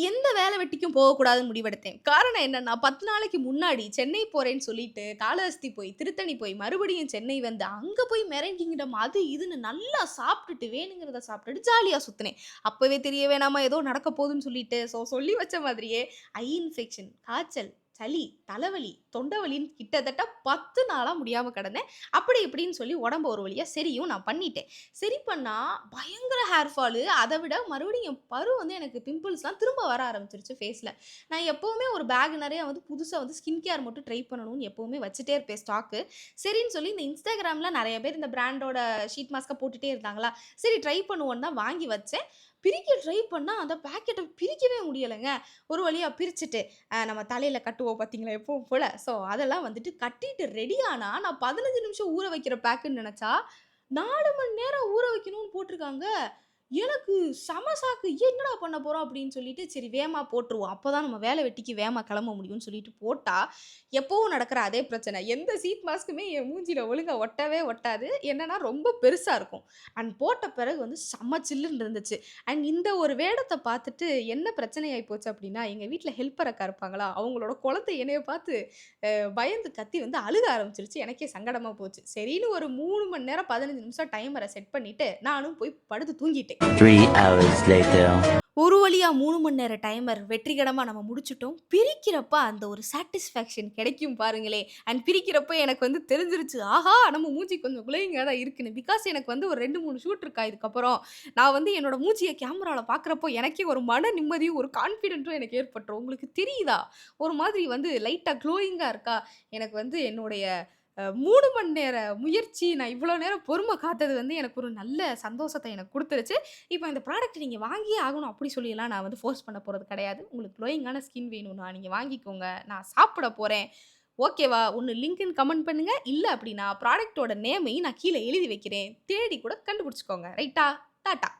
எந்த வேலை வெட்டிக்கும் போகக்கூடாதுன்னு முடிவெடுத்தேன். காரணம் என்னன்னா, 10 நாளைக்கு முன்னாடி சென்னை போறேன்னு சொல்லிட்டு, காளஹஸ்தி போய், திருத்தணி போய், மறுபடியும் சென்னை வந்து, அங்க போய் மெரைன் கிங்டம் அது இதுன்னு நல்லா சாப்ட்டுட்டு, வேணுங்கிறத சாப்ட்டுட்டு ஜாலியா சுத்துனேன். அப்பவே தெரிய வேணாமா ஏதோ நடக்க போதுன்னு சொல்லிட்டு, சொல்லி வச்ச மாதிரியே ஐ இன்ஃபெக்ஷன், காய்ச்சல், சளி, தலைவலி, தொண்டவலின்னு கிட்டத்தட்ட 10 நாளா முடியாம கிடந்தேன். அப்படி இப்படின்னு சொல்லி உடம்ப ஒரு வழியா சரியும் நான் பண்ணிட்டேன். சரி பண்ணா பயங்கர ஹேர் ஃபாலு. அத விட மறுபடியும் என் பரு வந்து எனக்கு பிம்பிள்ஸ்லாம் திரும்ப வர ஆரம்பிச்சுருச்சு ஃபேஸ்ல. நான் எப்பவுமே ஒரு பேக் நெறைய வந்து புதுசா வந்து ஸ்கின் கேர் மட்டும் ட்ரை பண்ணணும்னு எப்பவுமே வச்சுட்டே இருப்பேன் ஸ்டாக்கு. சரின்னு சொல்லி இந்த Instagramல நெறைய பேர் இந்த பிராண்டோட ஷீட் மாஸ்க்க போட்டுட்டே இருந்தாங்களா, சரி ட்ரை பண்ணுவோன்னு தான் வாங்கி வச்சேன். பிரிக்க ட்ரை பண்ணா அந்த பாக்கெட்ட பிரிக்கவே முடியலங்க. ஒரு வழியா பிரிச்சுட்டு, நம்ம தலையில கட்டுவோம் பார்த்தீங்களா எப்பவும் போல. அதெல்லாம் வந்துட்டு கட்டிட்டு ரெடி ஆனா, நான் 15 நிமிஷம் ஊற வைக்கிற பேக்குன்னு நெனச்சா, 4 மணி நேரம் ஊற வைக்கணும்னு போட்டுருக்காங்க. எனக்கு செம ஷாக்கு. என்னடா பண்ண போறோம் அப்படின்னு சொல்லிட்டு, சரி வேகமா போட்டுருவோம். அப்பதான் நம்ம வேலை வெட்டிக்கு வேகமா கிளம்ப முடியும்னு சொல்லிட்டு போட்டா, எப்பவும் நடக்கிற அதே பிரச்சனை. எந்த சீட் மாஸ்க்குமே என் மூஞ்சில ஒழுங்கா ஒட்டவே ஒட்டாது. என்னன்னா ரொம்ப பெருசா இருக்கும். அண்ட் போட்ட பிறகு வந்து செம்ம சில்லுன்னு இருந்துச்சு. அண்ட் இந்த ஒரு வேடத்த பார்த்துட்டு என்ன பிரச்சனை ஆயி போச்சு அப்படின்னா, எங்க வீட்ல ஹெல்ப்பர் அக்கா இருப்பாங்களா, அவங்களோட குழந்தை என்னைய பார்த்து பயந்து கத்தி வந்து அழுக ஆரம்பிச்சுருச்சு. எனக்கே சங்கடமா போச்சு. சரின்னு ஒரு 3 மணி நேரம் 15 நிமிஷம் டைமர செட் பண்ணிட்டு, நானும் போய் படுத்து தூங்கிட்டேன். 3 hours later. ஒரு வழியா 3 மணி நேர டைமர் வெற்றிகரமா நம்ம முடிச்சுட்டோம். பிரிக்கிறப்ப அந்த ஒரு சாட்டிஸ்ஃபேக்ஷன் கிடைக்கும் பாருங்களேன். அண்ட் பிரிக்கிறப்ப எனக்கு வந்து தெரிஞ்சிருச்சு. ஆஹா! நம்ம மூஞ்சி கொஞ்சம் குளோயிங்கா தான் இருக்குன்னு. பிகாஸ் எனக்கு வந்து ஒரு 2, 3 ஷூட் இருக்கா இதுக்கப்புறம். நான் வந்து என்னோட மூஞ்சிய கேமரால பார்க்குறப்போ எனக்கே ஒரு மன நிம்மதியும், ஒரு கான்ஃபிடென்ட்டும் எனக்கு ஏற்பட்டுரும். உங்களுக்கு தெரியுதா? ஒரு மாதிரி வந்து லைட்டா குளோயிங்கா இருக்கா? எனக்கு வந்து என்னுடைய 3 மணி நேர முயற்சி, நான் இவ்வளோ நேரம் பொறும காத்தது வந்து எனக்கு ஒரு நல்ல சந்தோஷத்த எனக்கு குடுத்துருச்சு. இப்ப இந்த ப்ராடக்ட் நீங்க வாங்கியே ஆகணும் அப்படி சொல்லிலாம் நான் வந்து ஃபோர்ஸ் பண்ண போறது கிடையாது. உங்களுக்கு க்ளோயிங்கான ஸ்கின் வேணும்னா நீங்க வாங்கிக்கோங்க. நான் சாப்பிட போறேன். ஓகேவா? ஒண்ணு லிங்க்ன்னு கமெண்ட் பண்ணுங்க. இல்ல அப்படின்னா ப்ராடக்ட்டோட நேமையும் நான் கீழ எழுதி வைக்கிறேன். தேடி கூட கண்டுபிடிச்சுக்கோங்க. ரைட்டா? டாட்டா.